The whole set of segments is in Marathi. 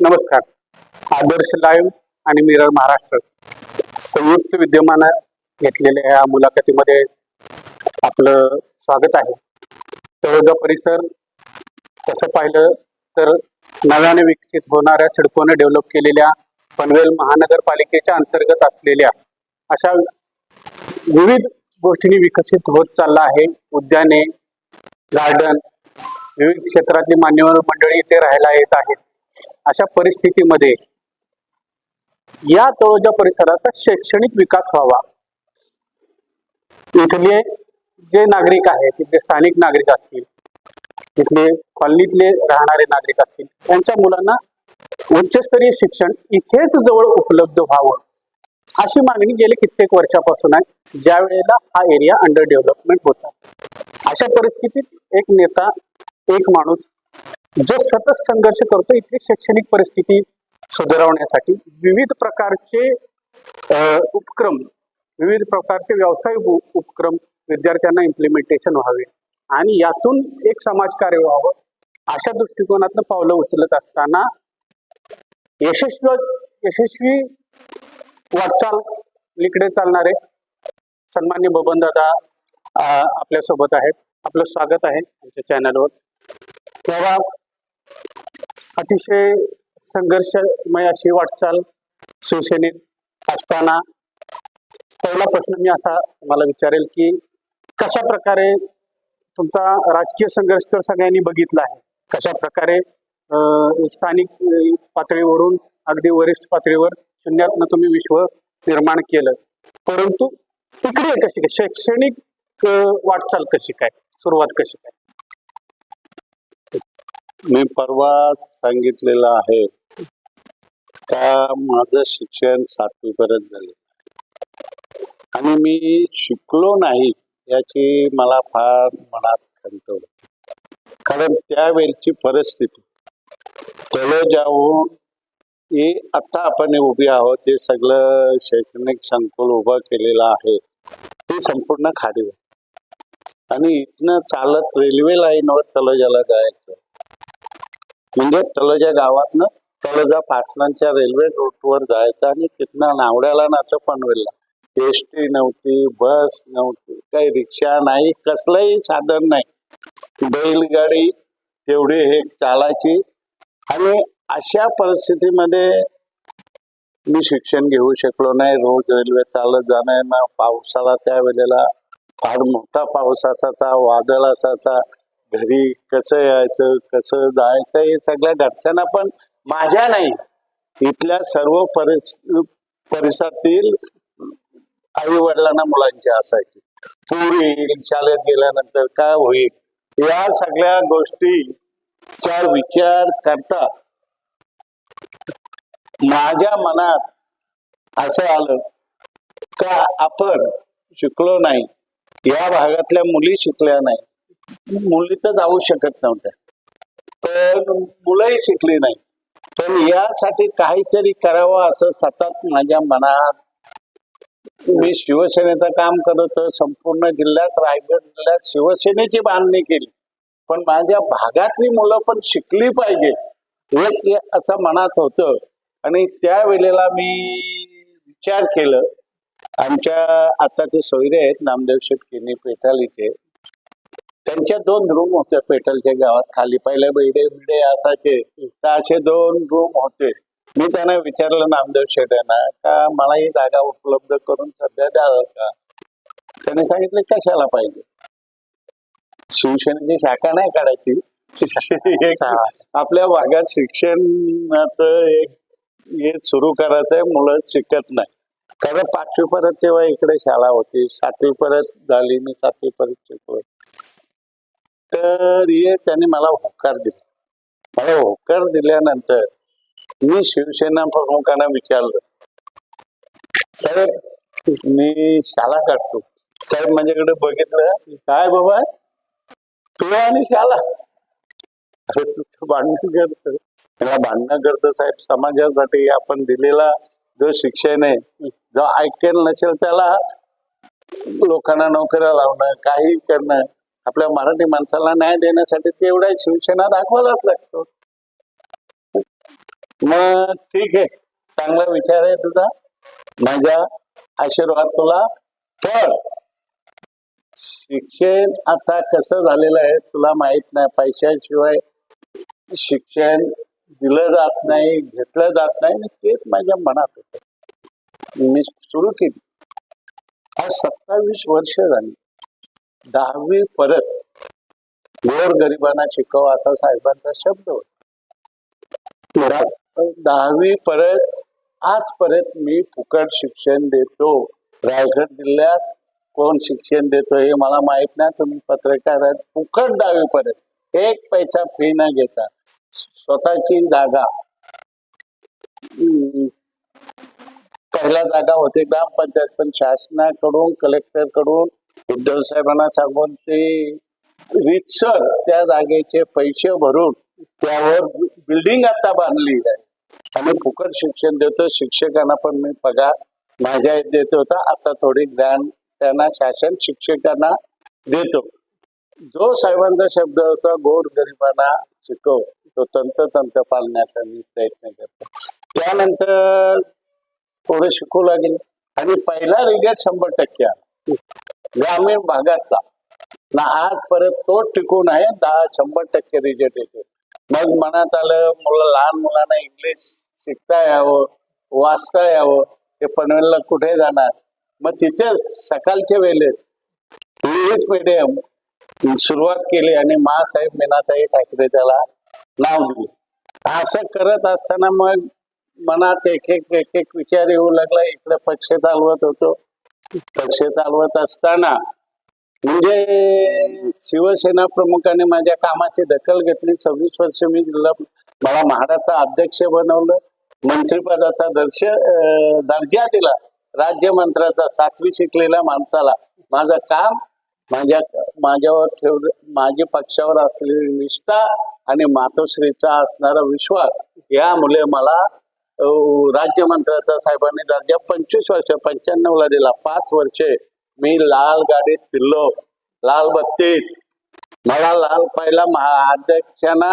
नमस्कार. आदर्श लाईव्ह आणि मिरर महाराष्ट्र संयुक्त विद्यमानं घेतलेल्या या मुलाखतीमध्ये आपलं स्वागत आहे. तळोजा परिसर तसं पाहिलं तर नव्याने विकसित होणाऱ्या सिडकोने डेव्हलप केलेल्या पनवेल महानगरपालिकेच्या अंतर्गत असलेल्या अशा विविध गोष्टींनी विकसित होत चालला आहे. उद्याने, गार्डन, विविध क्षेत्रातली मान्यवर मंडळी इथे राहायला येत आहेत. अशा परिस्थितीमध्ये या तळोजा परिसराचा शैक्षणिक विकास व्हावा, इथले जे नागरिक आहेत, तिथले स्थानिक नागरिक असतील, तिथले कॉलनीतले राहणारे नागरिक असतील, त्यांच्या मुलांना उच्चस्तरीय शिक्षण इथेच जवळ उपलब्ध व्हावं अशी मागणी गेले कित्येक वर्षापासून आहे. ज्या वेळेला हा एरिया अंडर डेव्हलपमेंट होता, अशा परिस्थितीत एक नेता, एक माणूस जो सतत संघर्ष करतो इथली शैक्षणिक परिस्थिती सुधारवण्यासाठी विविध प्रकारचे उपक्रम, विविध प्रकारचे व्यावसायिक उपक्रम विद्यार्थ्यांना इम्प्लिमेंटेशन व्हावे आणि यातून एक समाजकार्य व्हावं अशा दृष्टिकोनातून पावलं उचलत असताना यशस्वी वाटचाल लिकडे चालणारे सन्मान्य बबनदादा आपल्या सोबत आहेत. आपलं स्वागत आहे आमच्या चॅनलवर. तेव्हा अतिशय संघर्षमय अशी वाटचाल शिवसेनेत असताना पहिला प्रश्न मी असा मला विचारेल की कशा प्रकारे तुमचा राजकीय संघर्ष तर सगळ्यांनी बघितला आहे, कशा प्रकारे स्थानिक पातळीवरून अगदी वरिष्ठ पातळीवर शून्यातनं तुम्ही विश्व निर्माण केलं, परंतु तिकडे कशी काय शैक्षणिक वाटचाल कशी काय, सुरुवात कशी काय? मी परवा सांगितलेलं आहे का माझं शिक्षण 7वी पर्यंत झाले आणि मी शिकलो नाही याची मला फार मनात खंत होती. कारण त्यावेळची परिस्थिती तळोजाहून हे आता आपण उभी आहोत, ते सगळं शैक्षणिक संकुल उभं केलेलं आहे ते संपूर्ण खाडीवर आणि इथनं चालत रेल्वे लाईनवर तळोजाला जायचं. म्हणजे तळोजा गावातनं तळोजा पाटणाच्या रेल्वे रूटवर जायचं आणि तिथनं नावड्याला नातं पनवेलला. एसटी नव्हती, बस नव्हती, काही रिक्षा नाही, कसलंही साधन नाही. बैलगाडी तेवढी हे चालायची आणि अशा परिस्थितीमध्ये मी शिक्षण घेऊ शकलो नाही. रोज रेल्वे चालत जाणं, पावसाला त्यावेळेला फार मोठा पाऊस असायचा, वादळ असायचा, घरी कसं यायचं कसं जायचं हे सगळ्या घरच्यांना पण माझ्या नाही, इथल्या सर्व परिसरातील आई वडिलांना मुलांची असायची. पूर येईल, शाळेत गेल्यानंतर काय होईल, या सगळ्या गोष्टीचा विचार करता माझ्या मनात असं आलं का आपण शिकलो नाही, या भागातल्या मुली शिकल्या नाही, मुली तर जाऊ शकत नव्हत्या, पण मुलंही शिकली नाही, पण यासाठी काहीतरी करावं असं सतत माझ्या मनात. मी शिवसेनेचं काम करत संपूर्ण जिल्ह्यात, रायगड जिल्ह्यात शिवसेनेची बांधणी केली, पण माझ्या भागातली मुलं पण शिकली पाहिजे हे असं मनात होतं. आणि त्यावेळेला मी विचार केलं, आमच्या आता ते सोयरे आहेत नामदेव शेटकीनी पेटालीचे, त्यांच्या 2 रूम होत्या पेटलच्या गावात. खाली पहिले बिडे असायचे, असे 2 रूम होते. मी त्यांना विचारलं नामदेव शेट्यांना का मला ही जागा उपलब्ध करून सध्या द्यावं का. त्याने सांगितलं कशाला पाहिजे, शिवसेनेची शाखा नाही काढायची, आपल्या भागात शिक्षणाचं एक हे सुरू करायचंय, मुलं शिकत नाही. कारण 5वी पर्यंत तेव्हा इकडे शाळा होती, 7वी पर्यंत झाली, मी 7वी पर्यंत शिकलो. तर हे त्यांनी मला होकार दिला. मला होकार दिल्यानंतर मी शिवसेना प्रमुखांना विचारलं, साहेब मी शाळा काढतो. साहेब माझ्याकडे बघितलं, काय बाबा तू आणि शाळा, अरे तू भांडण करतो. मला भांडणं करतो साहेब, समाजासाठी आपण दिलेला जो शिक्षण आहे, जो ऐकेल नसेल त्याला लोकांना नोकऱ्या लावणं, काही करणं, आपल्या मराठी माणसाला न्याय देण्यासाठी तेवढा शिवसेना दाखवायलाच लागतो. मग ठीक आहे, चांगला विचार आहे तुझा, माझा आशीर्वाद तुला. पण शिक्षण आता कसं झालेलं आहे तुला माहित नाही, पैशाशिवाय शिक्षण दिलं जात नाही, घेतलं जात नाही. आणि तेच माझ्या मनात होतं, मी सुरू केली. आज 27 वर्ष झाली. 10वी परत गोर गरिबांना शिकव असा साहेबांचा शब्द होता. 10वी परत आजपर्यंत मी फुकट शिक्षण देतो. रायगड जिल्ह्यात कोण शिक्षण देतो हे मला माहित नाही, तुम्ही पत्रकार आहेत. फुकट 10वी पर्यंत 1 पैसा फी न घेता, स्वतःची जागा, पहिला जागा होती ग्रामपंचायत, पण शासनाकडून कलेक्टर कडून उद्धव साहेबांना सांगून ते रितसर त्या जागेचे पैसे भरून त्यावर बिल्डिंग आता बांधली आहे. आणि फुकट शिक्षण देतो. शिक्षकांना पण मी पगार माझ्या देत होता, आता थोडी ग्रँड त्यांना शासन शिक्षकांना देतो. जो साहेबांचा शब्द होता गोर गरिबांना शिकव, तो तंत पाळण्याचा मी प्रयत्न करतो. त्यानंतर थोडं शिकू लागेल आणि पहिला रिझल्ट 100% आला ग्रामीण भागातला ना. आज परत तो टिकून आहे, 100% रिझल्ट येतो. मग मनात आलं लहान मुलांना इंग्लिश शिकता यावं, वाचता यावं. ते पनवेलला कुठे जाणार, मग तिथे सकाळच्या वेळेत इंग्लिश मीडियम सुरुवात केली आणि मासाहेब मीनाताई ठाकरे त्याला नाव दिले. असं करत असताना मग मनात एक एक विचार येऊ लागला. इकडे पक्ष चालवत होतो, पक्ष चालवत असताना म्हणजे शिवसेना प्रमुखाने माझ्या कामाची दखल घेतली. 26 वर्ष मी जिल्हा, मला म्हाडाचा अध्यक्ष बनवलं, मंत्रिपदाचा दर्जा दिला, राज्यमंत्र्याचा 7वी शिकलेल्या माणसाला. माझं काम माझ्यावर ठेवलं, माझी पक्षावर असलेली निष्ठा आणि मातोश्रीचा असणारा विश्वास, यामुळे मला राज्यमंत्र्याचा साहेबांनी दर्जा 25 वर्ष 95ला दिला. 5 वर्षे मी लाल गाडीत फिरलो, लाल बत्तीत. मला पहिला अध्यक्षांना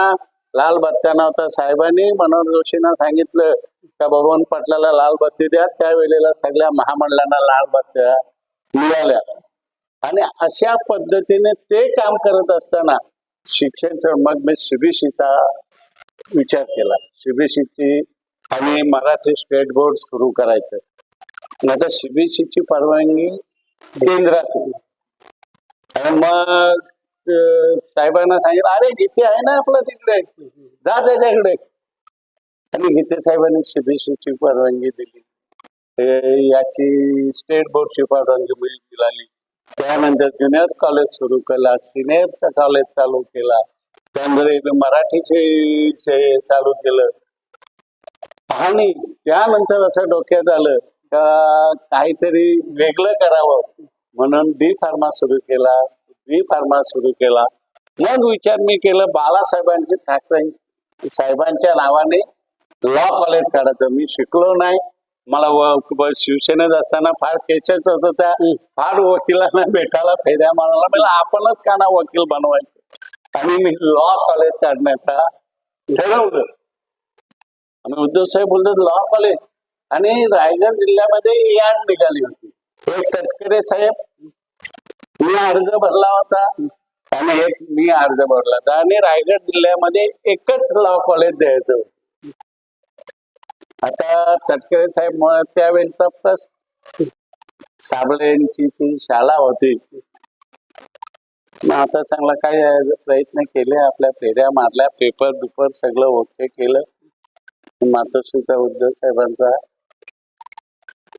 लाल बत्त्या नव्हता. साहेबांनी मनोहर जोशींना सांगितलं का बबन पाटलाला लाल बत्ती द्या. त्यावेळेला सगळ्या महामंडळांना लाल बत्त्या मिळाल्या. आणि अशा पद्धतीने ते काम करत असताना शिक्षण, मग मी सीबीएसईचा विचार केला. सीबीएसईची आणि मराठी स्टेट बोर्ड सुरू करायचं. आता सीबीएसईची परवानगी केंद्रातून. मग साहेबांना सांगितलं, अरे गीते आहे ना आपलं तिकडे, जा त्याच्याकडे. आणि गीते साहेबांनी सीबीएसईची परवानगी दिली, याची स्टेट बोर्डची परवानगी मिळाली. त्यानंतर ज्युनियर कॉलेज सुरू केला, सिनियरचा कॉलेज चालू केला, त्यानंतर मराठीचे चालू केलं. आणि त्यानंतर असं डोक्यात आलं का काहीतरी वेगळं करावं, म्हणून बी फार्मा सुरू केला. मग विचार मी केलं बाळासाहेबांचे ठाकरे साहेबांच्या नावाने लॉ कॉलेज काढायचं. मी शिकलो नाही, मला शिवसेनेत असताना फार केसेस होत होत्या, फार वकिलांना भेटायला फेऱ्या मारायला, मला आपणच का ना वकील बनवायचं. आणि मी लॉ कॉलेज काढण्याचा ठरवलं. आणि उद्धव साहेब बोलतात लॉ कॉलेज. आणि रायगड जिल्ह्यामध्ये याड निघाली होती. एक तटकरे साहेब, मी अर्ज भरला होता आणि एक मी अर्ज भरला होता. आणि रायगड जिल्ह्यामध्ये एकच लॉ कॉलेज द्यायचं. आता तटकरे साहेब त्यावेळेचा प्रश्न, साबळेंची ती शाळा होती. आता चांगला काय प्रयत्न केले, आपल्या फेऱ्या मारल्या, पेपर सगळं ओके केलं. मातोश्रीचा उद्धव साहेबांचा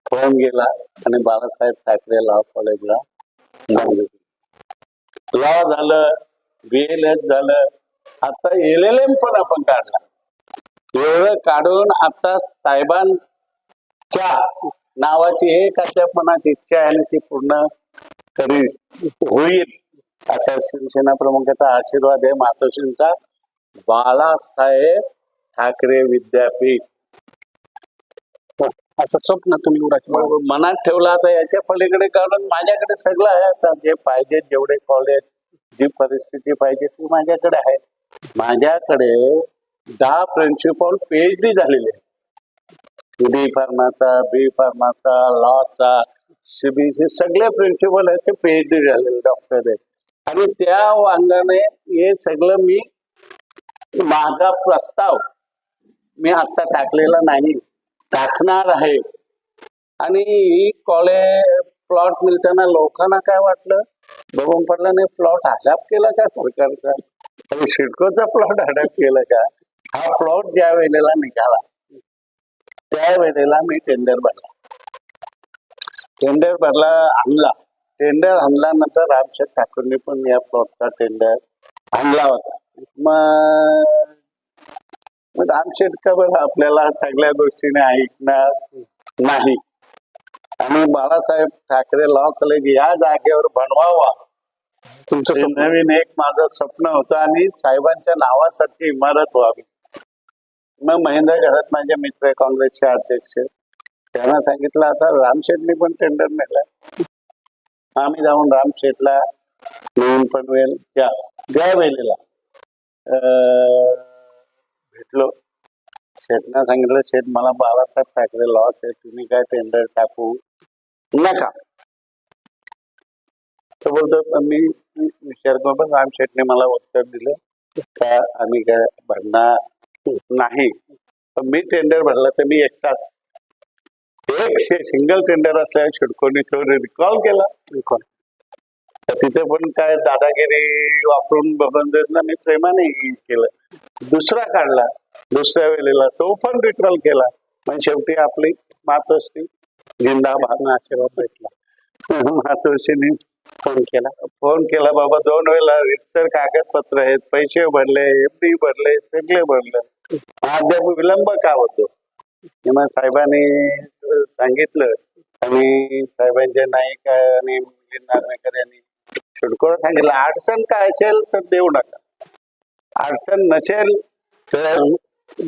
फोन गेला आणि बाळासाहेब ठाकरे लॉ कॉलेजला लॉ झालं, BLS झालं, आता LLM पण आपण काढला. एवढं काढून आता साहेबांच्या नावाची एक अध्यापनाची इच्छा आहे आणि ती पूर्ण होईल असा शिवसेना प्रमुखाचा आशीर्वाद आहे. मातोश्रींचा बाळासाहेब ठाकरे विद्यापीठ असं स्वप्न तुम्ही मनात ठेवलं. आता याच्या पलीकडे, कारण माझ्याकडे सगळं आहे. आता जे पाहिजे, जेवढे कॉलेज, जी परिस्थिती पाहिजे ती माझ्याकडे आहे. माझ्याकडे 10 प्रिन्सिपल PhD झालेले आहेत. डी फार्माचा, बी फार्माचा, लॉचा, CBC सगळे प्रिन्सिपल आहेत ते PhD झालेले डॉक्टर आहेत. आणि त्या वांगाने हे सगळं मी माझा प्रस्ताव मी आता टाकलेला नाही, टाकणार आहे. आणि ही कॉलेज प्लॉट मिळताना लोकांना काय वाटलं, बघून पडल्याने प्लॉट हडप केला का सरकारचा, आणि सिडकोचा प्लॉट हडप केला का. हा प्लॉट ज्या वेळेला निघाला त्या वेळेला मी टेंडर भरला आणला. टेंडर आणल्यानंतर रामशेठ ठाकूरने पण या प्लॉटचा टेंडर आणला होता. मग रामशेठ का बरं आपल्याला सगळ्या गोष्टीने ऐकणार नाही. आणि बाळासाहेब ठाकरे लॉ कॉलेज या जागेवर बनवावा तुमचं नवीन एक माझं स्वप्न होतं, आणि साहेबांच्या नावासारखी इमारत व्हावी. मग महेंद्र घरात माझे मित्र आहे काँग्रेसचे अध्यक्ष, त्यांना सांगितलं आता रामशेठने पण टेंडर नेलं, आम्ही जाऊन रामशेठला नवीन पनवेल ज्या वेळेला भेटलो. शेठना सांगितलं, शेठ मला बाळासाहेब ठाकरे लॉस आहे, तुम्ही काय टेंडर टाकू नका. तर बोलतो मी विचार करू. पण रामशेठने मला उत्तर दिलं का आम्ही काय भरणार नाही. पण मी टेंडर भरला तर मी एकटाच, एक सिंगल टेंडर असल्या शिडकोनी तो रिकॉल केला. तिथे पण काय दादागिरी वापरून बघून देत ना, मी प्रेमाने केलं. दुसरा काढला दुसऱ्या वेळेला, तो पण रिकॉल केला. पण शेवटी आपली मातोश्री जिंदाबाद आशीर्वाद भेटला. मातोश्रीने फोन केला बाबा 2 वेळेला रितसर कागदपत्र आहेत, पैसे भरले, FD भरले, सगळे भरले, अद्याप विलंब का होतो. मग साहेबांनी सांगितलं, आणि साहेबांच्या नाईक आणि नागरिकर यांनी शिडकोला सांगितलं, अडचण काय असेल तर देऊ नका, अडचण नसेल तर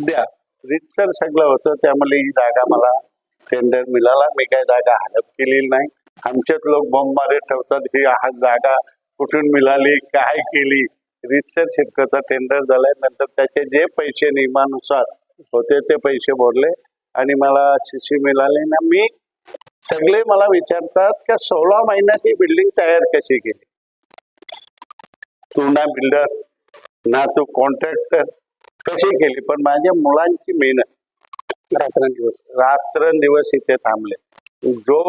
द्या. रितसर सगळं होतं, त्यामुळे ही जागा मला टेंडर मिळाला. मी काय जागा हडप केलेली नाही. आमचेच लोक बॉम्बमारे ठेवतात ही जागा कुठून मिळाली, काय केली. रितसर शिडकोचा टेंडर झालाय. नंतर त्याचे जे पैसे नियमानुसार होते ते पैसे भरले आणि मला CC मिळाले ना. मी सगळे मला विचारतात की 16 महिन्यात ही बिल्डिंग तयार कशी केली. तू ना बिल्डर ना तू कॉन्ट्रॅक्टर, कशी केली. पण माझ्या मुलांची मेहनत, रात्रंदिवस इथे थांबले. जो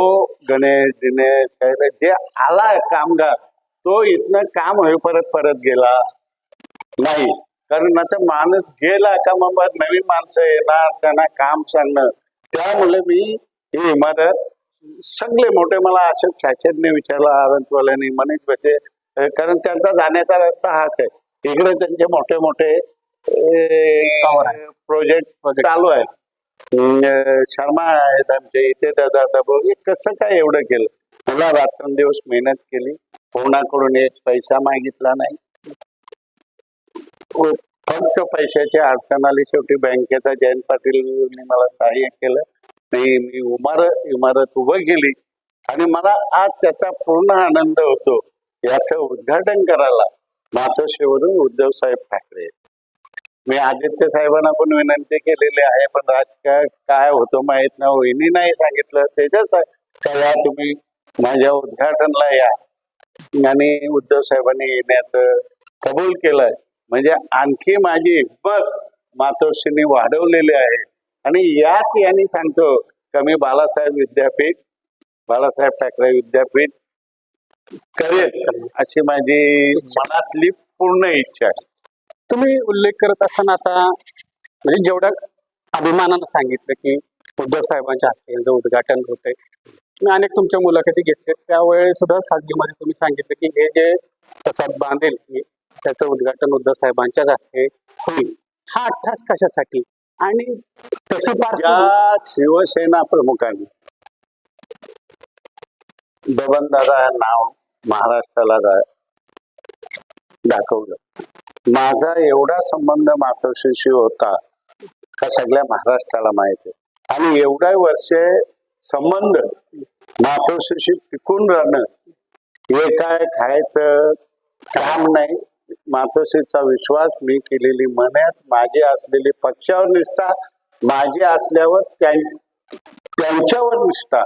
गणेश दिनेश जे आला कामगार, तो इथनं काम होईपर्यंत परत गेला नाही. कारण आता माणूस गेला का मग नवीन माणसं येणार, त्यांना काम सांगणं. त्यामुळे मी ही इमारत सगळे मोठे, मला अशोक छाछेडने विचारलं, आरंतवाल्यांनी, मनीष भटे, कारण त्यांचा जाण्याचा रस्ता हाच आहे. इकडे त्यांचे मोठे मोठे प्रोजेक्ट चालू आहेत. शर्मा आहेत आमचे इथे, दादा कसं काय एवढं केलं. मला रात्रंदिवस मेहनत केली, कोणाकडून एक पैसा मागितला नाही. फक्त पैशाची अडचण आली, शेवटी बँकेचा जयंत पाटीलने मला सहाय्य केलं. मी इमारत उभं केली आणि मला आज त्याचा पूर्ण आनंद होतो. याचं उद्घाटन करायला मातोश्रीवरून उद्धव साहेब ठाकरे. मी आदित्य साहेबांना पण विनंती केलेली आहे, पण राजकारण काय होतं माहित नाही. वहिनी नाही सांगितलं, त्याच्याच तुम्ही माझ्या उद्घाटनला या. आणि उद्धव साहेबांनी येण्याचं कबूल केलंय. म्हणजे आणखी माझी हिंमत मातोश्रीने वाढवलेली आहे. आणि याच यांनी सांगतो का मी बाळासाहेब ठाकरे विद्यापीठ करेल, अशी माझी मनातली पूर्ण इच्छा आहे. तुम्ही उल्लेख करत असताना आता म्हणजे जेवढ्या अभिमानानं सांगितलं की उद्धव साहेबांच्या हस्ते यांचं उद्घाटन होतंय. मी अनेक तुमच्या मुलाखती घेतल्या, त्यावेळी सुद्धा खासगीमध्ये तुम्ही सांगितलं की हे जे प्रसाद बांधेल त्याचं उद्घाटन उद्धव साहेबांच्याच हस्ते होईल. हा अट्टास कशासाठी आणि तशी या शिवसेना प्रमुखांनी बबनदादा नाव महाराष्ट्राला दाखवलं. माझा एवढा संबंध मातोश्रीशी होता का सगळ्या महाराष्ट्राला माहिती आहे. आणि एवढ्या वर्षे संबंध मातोश्रीशी टिकून राहणं हे काय खायचं काम नाही. मातोश्रीचा विश्वास, मी केलेली मेहनत, माझी असलेली पक्षावर निष्ठा, माझी असल्यावर त्यांच्यावर निष्ठा,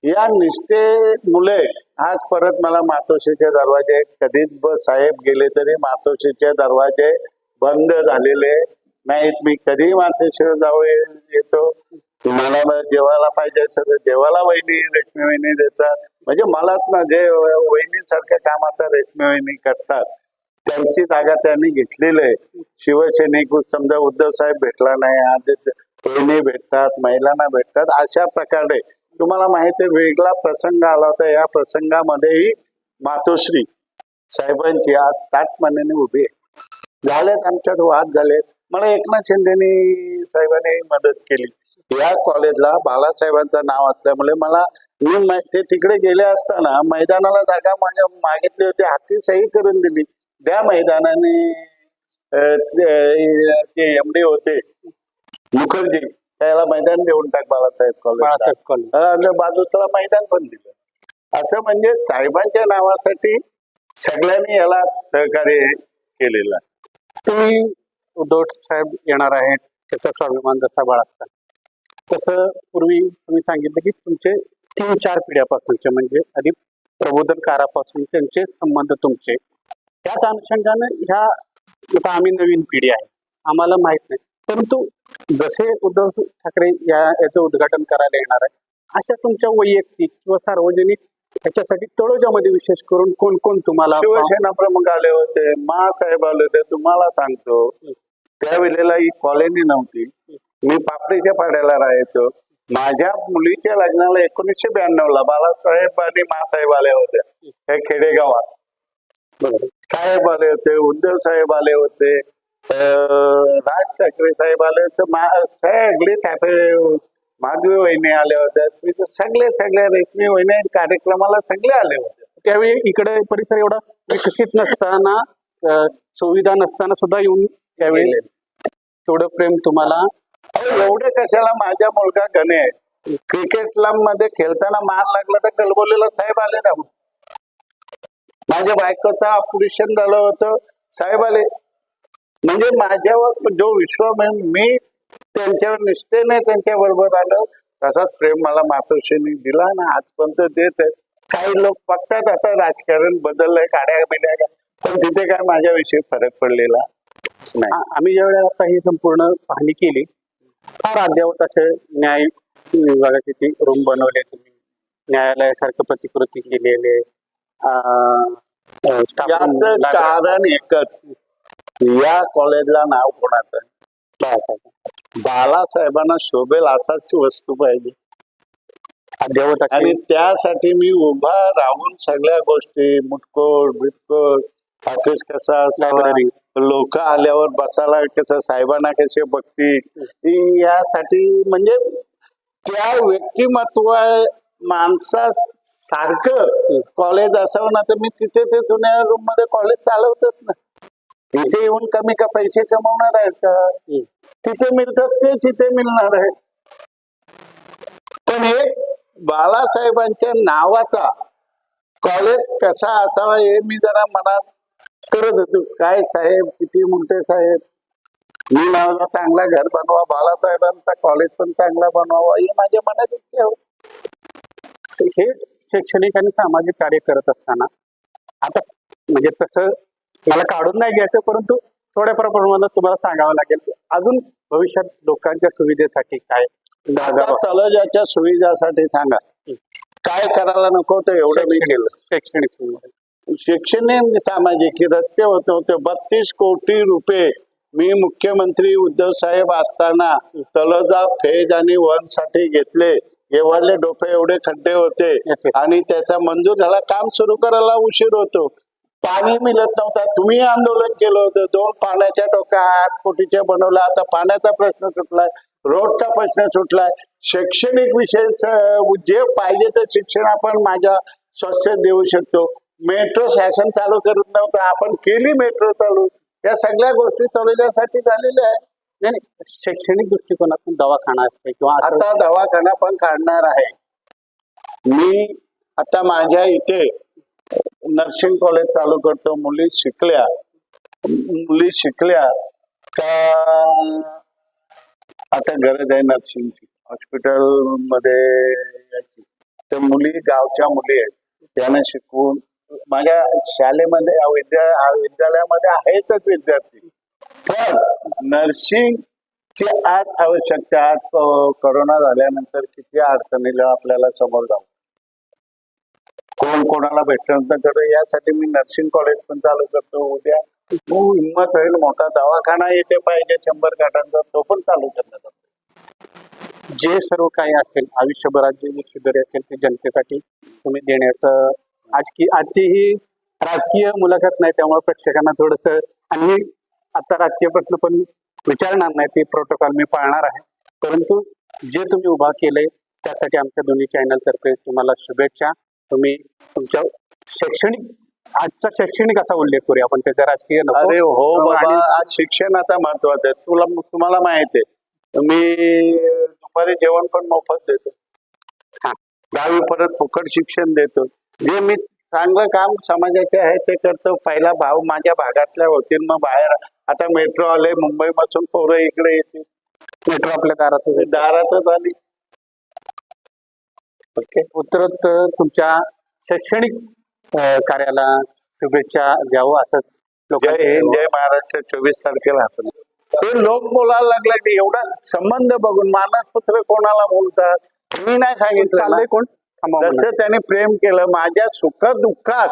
या निष्ठेमुळे आज परत मला मातोश्रीचे दरवाजे, कधीच साहेब गेले तरी मातोश्रीचे दरवाजे बंद झालेले नाहीत. मी कधी मातोश्रीवर जाऊ येतो. मला जेवायला पाहिजे सगळं जेवायला वहिनी, रेशमी वहिनी देतात. म्हणजे मलाच ना जे वहिनीसारख्या काम आता रेशमी वहिनी करतात, त्यांची जागा त्यांनी घेतलेली आहे. शिवसैनिक समजा उद्धव साहेब भेटला नाही, आज वहिनी भेटतात, महिलांना भेटतात. अशा प्रकारे तुम्हाला माहिती आहे, वेगळा प्रसंग आला होता. या प्रसंगामध्येही मातोश्री साहेबांची आज ताटमानेने उभी आहे. झालेत आमच्यात वाद झालेत. मला एकनाथ शिंदेनी साहेबांनी मदत केली. या कॉलेजला बाळासाहेबांचं नाव असल्यामुळे मला, मी ते तिकडे गेले असताना मैदानाला जागा मागितली होती, हाती सही करून दिली. त्या मैदानाने ते एमडी होते मुखर्जी, त्याला मैदान देऊन टाक बाळासाहेब कॉलेज, बाजूला मैदान पण दिलं. असं म्हणजे साहेबांच्या नावासाठी सगळ्यांनी याला सहकार्य केलेलं आहे. तुम्ही उद्धव साहेब येणार आहेत त्याचा स्वाभिमान जसा बाळगता, तसं पूर्वी तुम्ही सांगितलं की तुमचे 3-4 पिढ्यापासूनचे, म्हणजे आधी प्रबोधन कारापासून त्यांचे संबंध तुमचे, त्याच अनुषंगानं ह्या आता आम्ही नवीन पिढी आहे, आम्हाला माहित नाही. परंतु जसे उद्धव ठाकरे याचं उद्घाटन करायला येणार आहे, अशा तुमच्या वैयक्तिक किंवा सार्वजनिक ह्याच्यासाठी तळोजामध्ये विशेष करून कोण कोण तुम्हाला? शिवसेना प्रमुख आले होते, साहेब आले होते. तुम्हाला सांगतो, त्यावेळेला ही कॉलनी नव्हती. मी पापडीच्या पाड्याला राहायचो. माझ्या मुलीच्या लग्नाला 1992ला बाळासाहेब आणि साहेब आले होते हे खेडेगावात. साहेब आले होते, उद्धव साहेब आले होते, राज ठाकरे साहेब आले होते, सगळे माधवी वहिनी आले होते, सगळे रेशमी वहिनी कार्यक्रमाला सगळे आले होते. त्यावेळी इकडे परिसर एवढा विकसित नसताना, सुविधा नसताना सुद्धा येऊन त्यावेळी तेवढं प्रेम तुम्हाला. एवढे कशाला, माझा मुलगा गणेश क्रिकेटला मध्ये खेळताना मार लागला तर कलबोलीला साहेब आले ना. माझ्या बायकोचं ऑपरेशन झालं होतं, साहेब आले. म्हणजे माझ्यावर जो विश्वास मी त्यांच्यावर निष्ठेने त्यांच्या बरोबर आलो, तसाच प्रेम मला मातोश्रींनी दिला ना, आजपर्यंत देत आहे. काही लोक बघतात आता राजकारण बदललंय, काड्या बिड्या, पण तिथे काय माझ्याविषयी फरक पडलेला नाही. आम्ही ज्यावेळेला आता ही संपूर्ण पाहणी केली, फार अद्यावत असे न्याय विभागाची ती रूम बनवले तुम्ही, न्यायालयासारखं प्रतिकृती केलेले. याचं कारण एकच, या कॉलेजला नाव कोणाचं? बाळासाहेबांना शोभेल असाच वस्तू पाहिजे. अद्यावत. आणि त्यासाठी मी उभा राहून सगळ्या गोष्टी, मुटकोड बिटकोड, ऑफिस कसा असावा, लोक आल्यावर बसायला कसं, साहेबांना कसे बघतील, यासाठी म्हणजे त्या व्यक्तिमत्व माणसासारखं कॉलेज असावं ना. तर मी तिथे ते जुन्या रूम मध्ये कॉलेज चालवतच ना. इथे येऊन कमी का पैसे कमवणार आहेत का? तिथे मिळतात ते तिथे मिळणार आहे. पण एक बाळासाहेबांच्या नावाचा कॉलेज कसा असावा हे मी जरा मनात करत होतो. काय साहेब, किती म्हणते साहेब, मी माझा चांगला घर बनवा, बाळासाहेबांचा कॉलेज पण चांगला बनवावा, हे माझ्या मनात इच्छा होती. हे शैक्षणिक आणि सामाजिक कार्य करत असताना आता म्हणजे तसं मला काढून नाही घ्यायचं, परंतु थोड्या प्रमाणात तुम्हाला सांगावं लागेल की अजून भविष्यात लोकांच्या सुविधेसाठी काय, तळोजाच्या सुविधासाठी सांगा काय करायला नको तर एवढं मी केलं. शैक्षणिक सुविधा, शैक्षणिक सामाजिक रस्ते होते 32 कोटी रुपये मी मुख्यमंत्री उद्धव साहेब असताना तळोजा फेज आणि वन साठी घेतले. एवढे डोफे, एवढे खड्डे होते आणि त्याचा मंजूर झाला. काम सुरू करायला उशीर होतो, पाणी मिळत नव्हता. तुम्ही आंदोलन केलं होतं. 2 पाण्याच्या डोक्या 8 कोटीच्या बनवल्या. आता पाण्याचा प्रश्न सुटलाय, रोडचा प्रश्न सुटलाय. शैक्षणिक विषय जे पाहिजे ते शिक्षण आपण माझ्या स्वस्त देऊ शकतो. मेट्रो शासन चालू करत नव्हतं, आपण केली मेट्रो चालू. या सगळ्या गोष्टी तळोजासाठी झालेल्या आहेत. नाही, शैक्षणिक दृष्टिकोनातून दवाखाना असते किंवा आता दवाखाना पण काढणार आहे मी. आता माझ्या इथे नर्सिंग कॉलेज चालू करतो. मुली शिकल्या मुली शिकल्या का आता गरज आहे नर्सिंगची हॉस्पिटल मध्ये याची, तर मुली गावच्या मुली आहेत त्यांना शिकवून माझ्या शाळेमध्ये विद्यालयामध्ये आहेतच विद्यार्थी, पण नर्सिंग ची आज आवश्यकता आज कोरोना झाल्यानंतर किती अडचणीला आपल्याला समोर जाऊ, कोण कोणाला भेटणार तर यासाठी मी नर्सिंग कॉलेज पण चालू करतो. उद्या हिंमत होईल मोठा दवाखाना येथे पाहिजे 100 खाटांचा, तो पण चालू करण्यात येतो. जे सर्व काही असेल आयुष्यभरात जे शिदोरी असेल ते जनतेसाठी तुम्ही देण्याचं आजची ही राजकीय मुलाखत नाही, त्यामुळे प्रेक्षकांना थोडस आणि आता राजकीय प्रश्न पण विचारणार नाही, ते प्रोटोकॉल मी पाळणार आहे. परंतु जे तुम्ही उभा केलंय त्यासाठी आमच्या दोन्ही चॅनल तर्फे तुम्हाला शुभेच्छा. तुम्ही तुमच्या आजचा शैक्षणिक असा उल्लेख करूया आपण, त्याचा राजकीय नको. अरे हो बाबा, आणि आज शिक्षण आता महत्वाचं आहे. तुम्हाला माहित आहे मी दुपारी जेवण पण मोफत देतो, 10वी परत फुकट शिक्षण देतो. जे मी चांगलं काम समाजाचे आहे ते करतो. पहिला भाव माझ्या भागातल्या होतील, मग बाहेर आता मेट्रो आले, मुंबईपासून पोरं इकडे येतील, मेट्रो आपल्या दारातच आली. ओके. उत्तरोत्तर तुमच्या शैक्षणिक कार्याला शुभेच्छा द्यावं असंच जय लोकांचं हिंद, सर्व. जय महाराष्ट्र. 24 तारखेला आपण ते लोक बोलायला लागले की एवढा संबंध बघून मानसपुत्र कोणाला बोलतात, मी नाही सांगितलं चाललंय ना. कोण थांबा म्हणा. जसं त्याने प्रेम केलं माझ्या सुख दुःखात,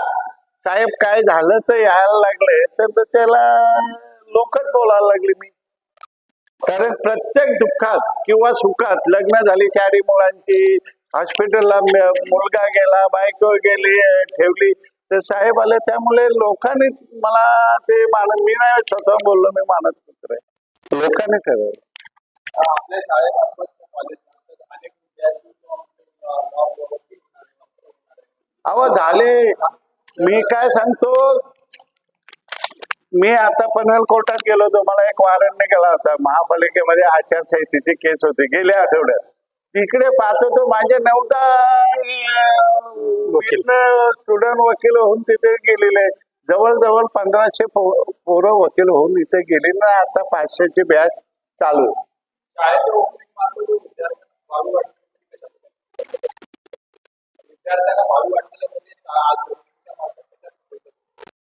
साहेब काय झालं तर यायला लागले तर त्याला लोकच बोलायला लागले. मी कारण प्रत्येक दुःखात किंवा सुखात, लग्न झाली 4 मुलांची, हॉस्पिटलला मुलगा गेला, बायको गेली, ठेवली, तर साहेब आले. त्यामुळे लोकांनी मला ते मी नाही स्वतः बोललो, मी मानत पुत्र आहे, लोकांनी ठरवलं. आपल्या शाळेमार्फत अनेक विद्यार्थी अहो झाले, मी काय सांगतो, मी आता पनवेल कोर्टात गेलो होतो, मला एक वॉरंट निघाला होता. महापालिकेमध्ये आचारसंहितेची केस होती गेल्या आठवड्यात. तिकडे पाहतो तो माझे 9-10 स्टुडंट वकील होऊन तिथे गेलेले, जवळजवळ 1500 पोरं वकील होऊन इथे गेले ना. आता 500ची बॅच चालू. शाळेच्या ओपनिंग मार्फत विद्यार्थ्यांना भावी वाटलेलं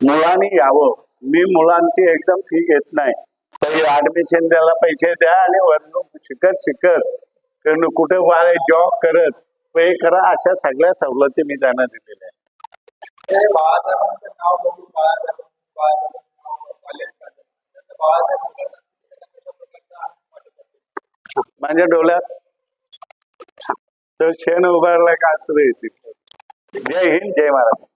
मुलांनी यावं. मी मुलांची एकदम फी घेत नाही, तरी ऍडमिशन द्यायला पैसे द्या आणि वरून शिकत कुठे जॉब करत पे करा, अशा सगळ्या सवलती मी त्यांना दिलेल्या आहेत. बाळासाहेबांचं नाव बघून माझ्या डोळ्यात तर शेण उभारला का असं येतील. जय हिंद, जय महाराष्ट्र.